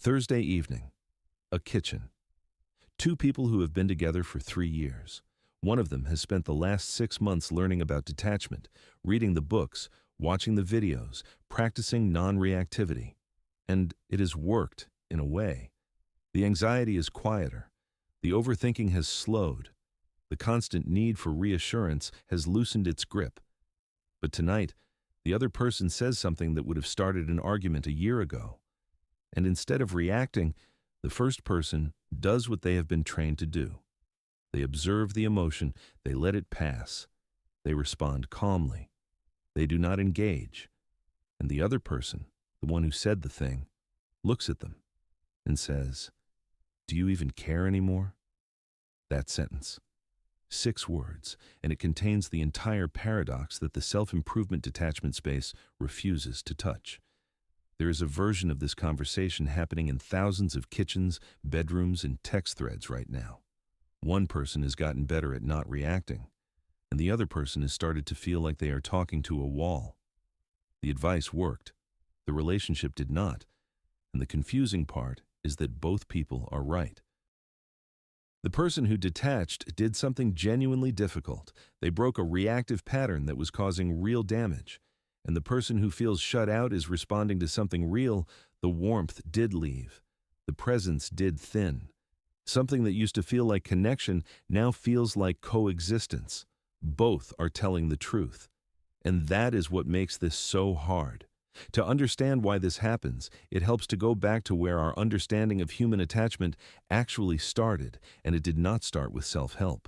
Thursday evening, a kitchen. Two people who have been together for 3 years. One of them has spent the last 6 months learning about detachment, reading the books, watching the videos, practicing non-reactivity. And it has worked, in a way. The anxiety is quieter. The overthinking has slowed. The constant need for reassurance has loosened its grip. But tonight, the other person says something that would have started an argument a year ago. And instead of reacting, the first person does what they have been trained to do. They observe the emotion, they let it pass. They respond calmly. They do not engage. And the other person, the one who said the thing, looks at them and says, "Do you even care anymore?" That sentence. 6 words, and it contains the entire paradox that the self-improvement detachment space refuses to touch. There is a version of this conversation happening in thousands of kitchens, bedrooms, and text threads right now. One person has gotten better at not reacting, and the other person has started to feel like they are talking to a wall. The advice worked. The relationship did not, and the confusing part is that both people are right. The person who detached did something genuinely difficult. They broke a reactive pattern that was causing real damage. And the person who feels shut out is responding to something real. The warmth did leave. The presence did thin. Something that used to feel like connection now feels like coexistence. Both are telling the truth. And that is what makes this so hard. To understand why this happens, it helps to go back to where our understanding of human attachment actually started, and it did not start with self-help.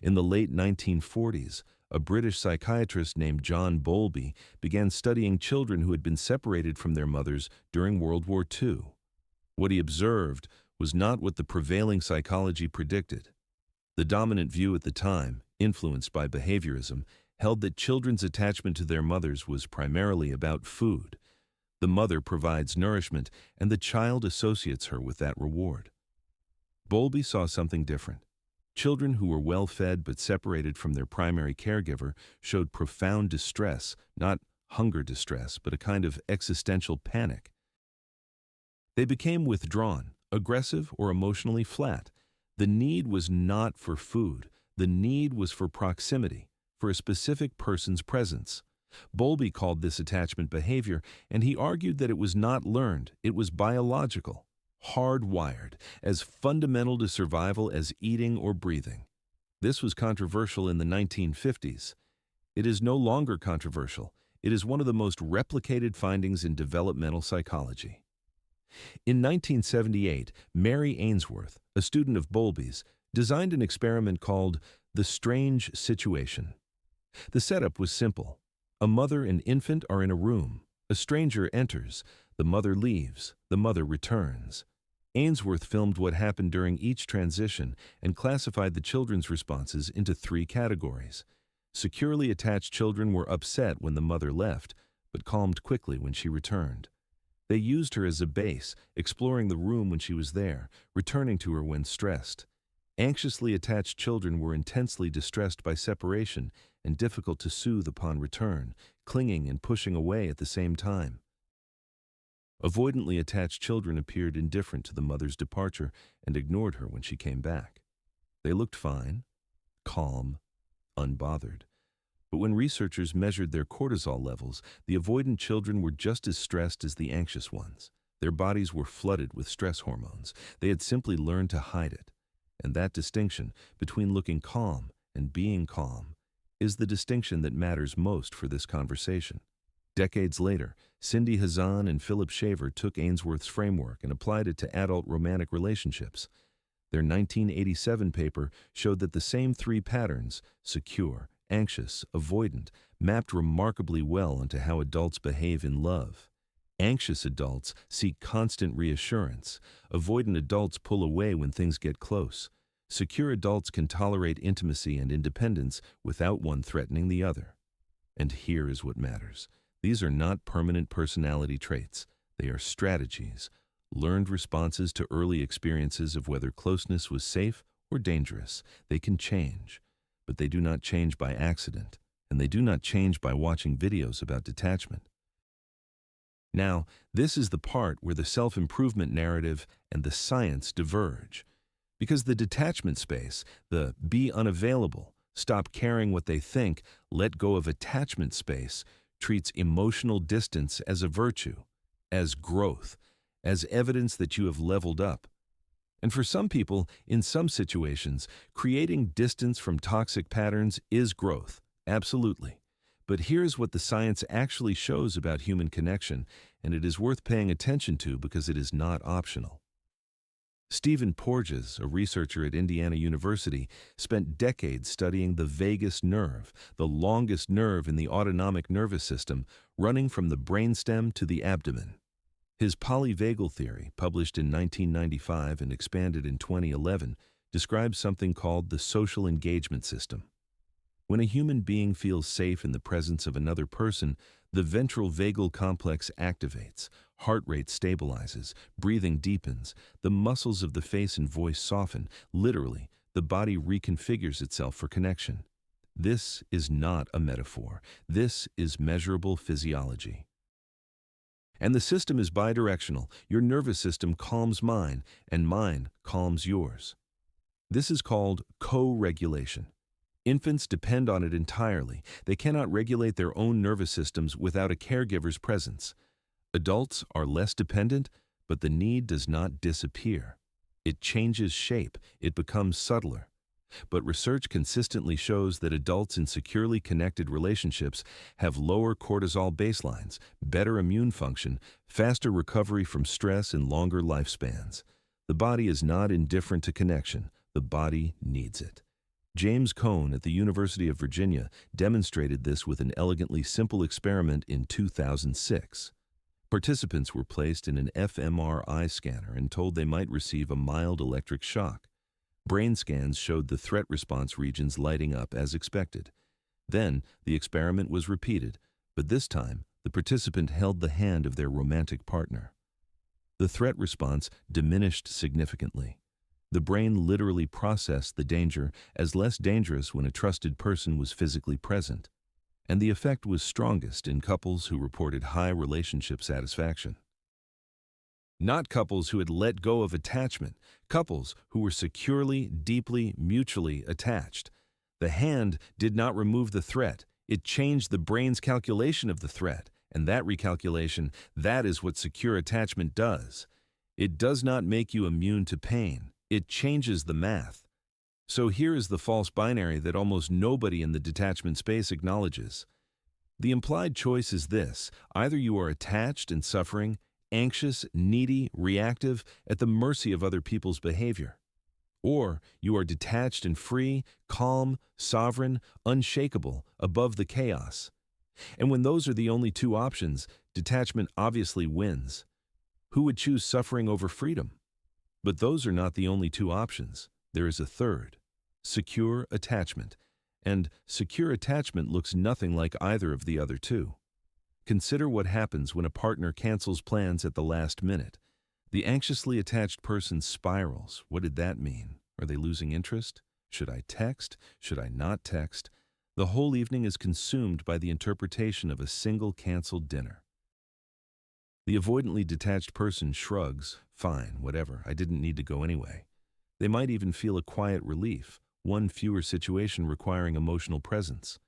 In the late 1940s, a British psychiatrist named John Bowlby began studying children who had been separated from their mothers during World War II. What he observed was not what the prevailing psychology predicted. The dominant view at the time, influenced by behaviorism, held that children's attachment to their mothers was primarily about food. The mother provides nourishment, and the child associates her with that reward. Bowlby saw something different. Children who were well-fed but separated from their primary caregiver showed profound distress, not hunger distress, but a kind of existential panic. They became withdrawn, aggressive, or emotionally flat. The need was not for food. The need was for proximity, for a specific person's presence. Bowlby called this attachment behavior, and he argued that it was not learned, it was biological, hardwired, as fundamental to survival as eating or breathing. This was controversial in the 1950s. It is no longer controversial. It is one of the most replicated findings in developmental psychology. In 1978, Mary Ainsworth, a student of Bowlby's, designed an experiment called the strange situation. The setup was simple. A mother and infant are in a room. A stranger enters. The mother leaves. The mother returns. Ainsworth filmed what happened during each transition and classified the children's responses into 3 categories. Securely attached children were upset when the mother left, but calmed quickly when she returned. They used her as a base, exploring the room when she was there, returning to her when stressed. Anxiously attached children were intensely distressed by separation and difficult to soothe upon return, clinging and pushing away at the same time. Avoidantly attached children appeared indifferent to the mother's departure and ignored her when she came back. They looked fine, calm, unbothered. But when researchers measured their cortisol levels, the avoidant children were just as stressed as the anxious ones. Their bodies were flooded with stress hormones. They had simply learned to hide it. And that distinction between looking calm and being calm is the distinction that matters most for this conversation. Decades later, Cindy Hazan and Philip Shaver took Ainsworth's framework and applied it to adult romantic relationships. Their 1987 paper showed that the same 3 patterns, secure, anxious, avoidant, mapped remarkably well onto how adults behave in love. Anxious adults seek constant reassurance. Avoidant adults pull away when things get close. Secure adults can tolerate intimacy and independence without one threatening the other. And here is what matters. These are not permanent personality traits. They are strategies, learned responses to early experiences of whether closeness was safe or dangerous. They can change, but they do not change by accident, and they do not change by watching videos about detachment. Now, this is the part where the self-improvement narrative and the science diverge. Because the detachment space, the be unavailable, stop caring what they think, let go of attachment space, treats emotional distance as a virtue, as growth, as evidence that you have leveled up. And for some people, in some situations, creating distance from toxic patterns is growth, absolutely. But here's what the science actually shows about human connection, and it is worth paying attention to because it is not optional. Stephen Porges, a researcher at Indiana University, spent decades studying the vagus nerve, the longest nerve in the autonomic nervous system, running from the brainstem to the abdomen. His polyvagal theory, published in 1995 and expanded in 2011, describes something called the social engagement system. When a human being feels safe in the presence of another person, the ventral vagal complex activates, heart rate stabilizes, breathing deepens, the muscles of the face and voice soften, literally, the body reconfigures itself for connection. This is not a metaphor. This is measurable physiology. And the system is bidirectional. Your nervous system calms mine, and mine calms yours. This is called co-regulation. Infants depend on it entirely. They cannot regulate their own nervous systems without a caregiver's presence. Adults are less dependent, but the need does not disappear. It changes shape. It becomes subtler. But research consistently shows that adults in securely connected relationships have lower cortisol baselines, better immune function, faster recovery from stress, and longer lifespans. The body is not indifferent to connection. The body needs it. James Cone at the University of Virginia demonstrated this with an elegantly simple experiment in 2006. Participants were placed in an fMRI scanner and told they might receive a mild electric shock. Brain scans showed the threat response regions lighting up as expected. Then, the experiment was repeated, but this time, the participant held the hand of their romantic partner. The threat response diminished significantly. The brain literally processed the danger as less dangerous when a trusted person was physically present. And the effect was strongest in couples who reported high relationship satisfaction. Not couples who had let go of attachment, couples who were securely, deeply, mutually attached. The hand did not remove the threat. It changed the brain's calculation of the threat, and that recalculation, that is what secure attachment does. It does not make you immune to pain. It changes the math. So here is the false binary that almost nobody in the detachment space acknowledges. The implied choice is this: either you are attached and suffering, anxious, needy, reactive, at the mercy of other people's behavior. Or you are detached and free, calm, sovereign, unshakable, above the chaos. And when those are the only two options, detachment obviously wins. Who would choose suffering over freedom? But those are not the only two options. There is a third: secure attachment. And secure attachment looks nothing like either of the other two. Consider what happens when a partner cancels plans at the last minute. The anxiously attached person spirals. What did that mean? Are they losing interest? Should I text? Should I not text? The whole evening is consumed by the interpretation of a single canceled dinner. The avoidantly detached person shrugs. Fine, whatever, I didn't need to go anyway. They might even feel a quiet relief, one fewer situation requiring emotional presence.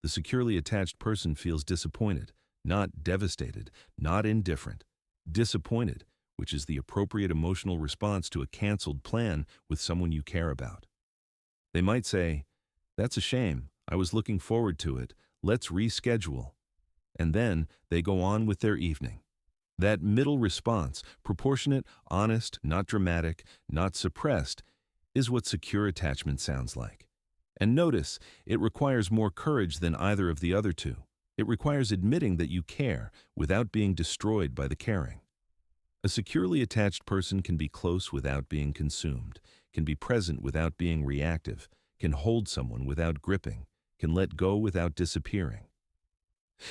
The securely attached person feels disappointed. Not devastated, not indifferent. Disappointed, which is the appropriate emotional response to a canceled plan with someone you care about. They might say, "That's a shame. I was looking forward to it. Let's reschedule." And then they go on with their evening. That middle response, proportionate, honest, not dramatic, not suppressed, is what secure attachment sounds like. And notice, it requires more courage than either of the other two. It requires admitting that you care without being destroyed by the caring. A securely attached person can be close without being consumed, can be present without being reactive, can hold someone without gripping, can let go without disappearing.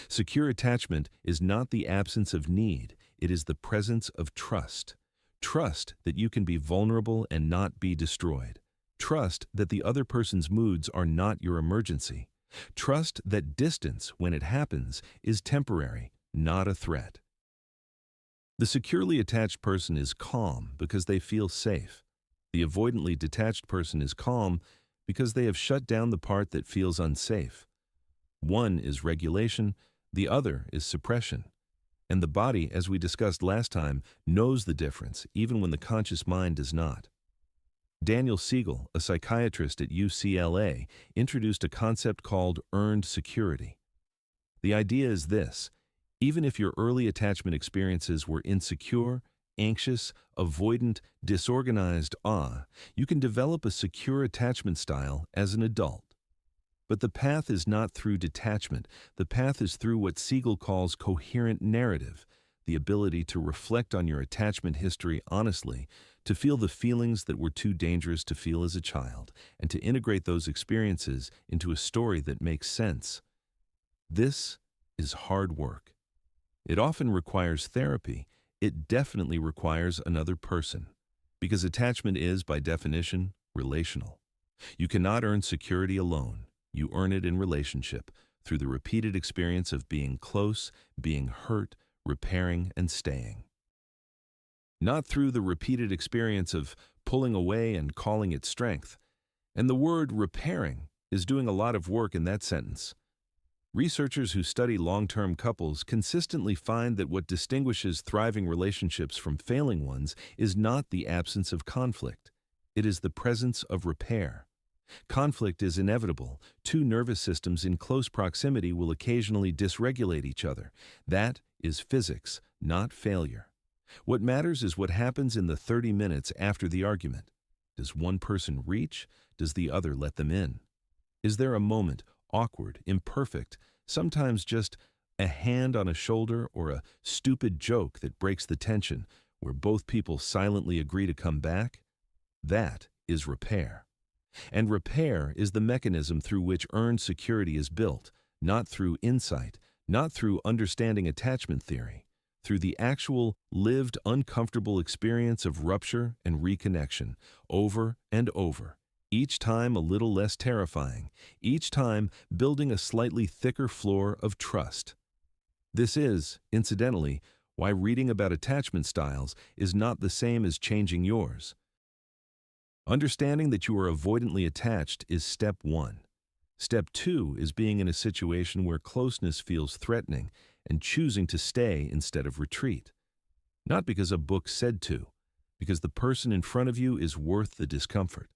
Secure attachment is not the absence of need, it is the presence of trust. Trust that you can be vulnerable and not be destroyed. Trust that the other person's moods are not your emergency. Trust that distance, when it happens, is temporary, not a threat. The securely attached person is calm because they feel safe. The avoidantly detached person is calm because they have shut down the part that feels unsafe. One is regulation, the other is suppression. And the body, as we discussed last time, knows the difference, even when the conscious mind does not. Daniel Siegel, a psychiatrist at UCLA, introduced a concept called earned security. The idea is this: even if your early attachment experiences were insecure, anxious, avoidant, disorganized, you can develop a secure attachment style as an adult. But the path is not through detachment. The path is through what Siegel calls coherent narrative, the ability to reflect on your attachment history honestly, to feel the feelings that were too dangerous to feel as a child, and to integrate those experiences into a story that makes sense. This is hard work. It often requires therapy. It definitely requires another person, because attachment is, by definition, relational. You cannot earn security alone. You earn it in relationship, through the repeated experience of being close, being hurt, repairing, and staying. Not through the repeated experience of pulling away and calling it strength. And the word repairing is doing a lot of work in that sentence. Researchers who study long-term couples consistently find that what distinguishes thriving relationships from failing ones is not the absence of conflict. It is the presence of repair. Conflict is inevitable. Two nervous systems in close proximity will occasionally dysregulate each other. That is physics, not failure. What matters is what happens in the 30 minutes after the argument. Does one person reach? Does the other let them in? Is there a moment, awkward, imperfect, sometimes just a hand on a shoulder or a stupid joke that breaks the tension, where both people silently agree to come back? That is repair. And repair is the mechanism through which earned security is built, not through insight, not through understanding attachment theory, through the actual lived uncomfortable experience of rupture and reconnection, over and over, each time a little less terrifying, each time building a slightly thicker floor of trust. This is, incidentally, why reading about attachment styles is not the same as changing yours. Understanding that you are avoidantly attached is step one. Step two is being in a situation where closeness feels threatening and choosing to stay instead of retreat. Not because a book said to, because the person in front of you is worth the discomfort.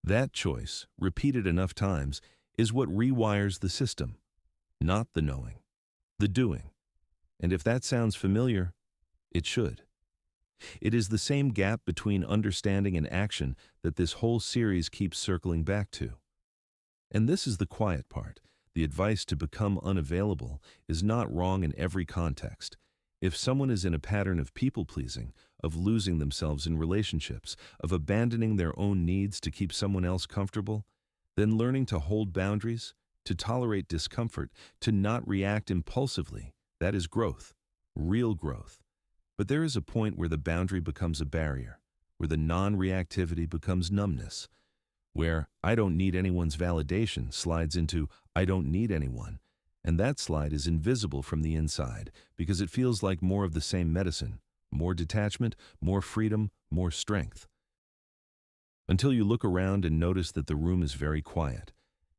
That choice, repeated enough times, is what rewires the system, not the knowing, the doing. And if that sounds familiar, it should. It is the same gap between understanding and action that this whole series keeps circling back to. And this is the quiet part. The advice to become unavailable is not wrong in every context. If someone is in a pattern of people-pleasing, of losing themselves in relationships, of abandoning their own needs to keep someone else comfortable, then learning to hold boundaries, to tolerate discomfort, to not react impulsively, that is growth, real growth. But there is a point where the boundary becomes a barrier, where the non-reactivity becomes numbness, where I don't need anyone's validation slides into I don't need anyone, and that slide is invisible from the inside because it feels like more of the same medicine, more detachment, more freedom, more strength. Until you look around and notice that the room is very quiet,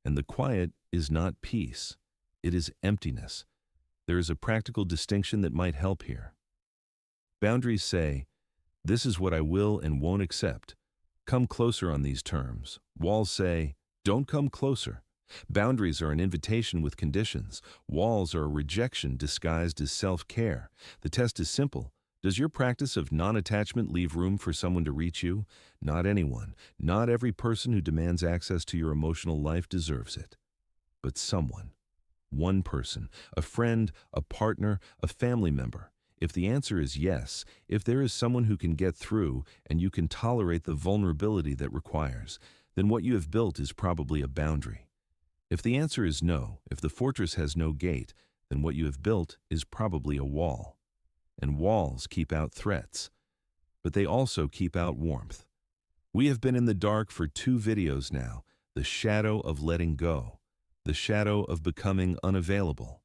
and the quiet is not peace, it is emptiness. There is a practical distinction that might help here. Boundaries say, this is what I will and won't accept. Come closer on these terms. Walls say, don't come closer. Boundaries are an invitation with conditions. Walls are a rejection disguised as self-care. The test is simple. Does your practice of non-attachment leave room for someone to reach you? Not anyone. Not every person who demands access to your emotional life deserves it. But someone. One person. A friend, a partner, a family member. If the answer is yes, if there is someone who can get through and you can tolerate the vulnerability that requires, then what you have built is probably a boundary. If the answer is no, if the fortress has no gate, then what you have built is probably a wall. And walls keep out threats, but they also keep out warmth. We have been in the dark for 2 videos now, the shadow of letting go, the shadow of becoming unavailable.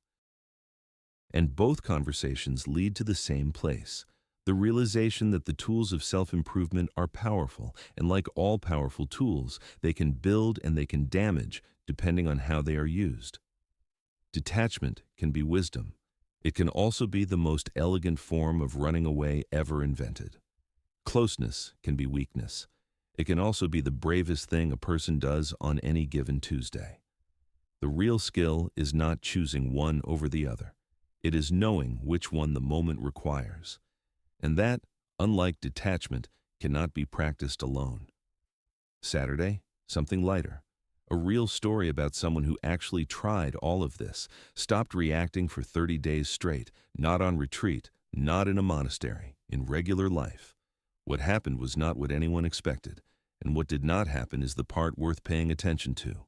And both conversations lead to the same place, The realization that the tools of self-improvement are powerful, and like all powerful tools, they can build and they can damage depending on how they are used. Detachment can be wisdom. It can also be the most elegant form of running away ever invented. Closeness can be weakness. It can also be the bravest thing a person does on any given Tuesday. The real skill is not choosing one over the other. It is knowing which one the moment requires. And that, unlike detachment, cannot be practiced alone. Saturday, something lighter. A real story about someone who actually tried all of this, stopped reacting for 30 days straight, not on retreat, not in a monastery, in regular life. What happened was not what anyone expected, and what did not happen is the part worth paying attention to.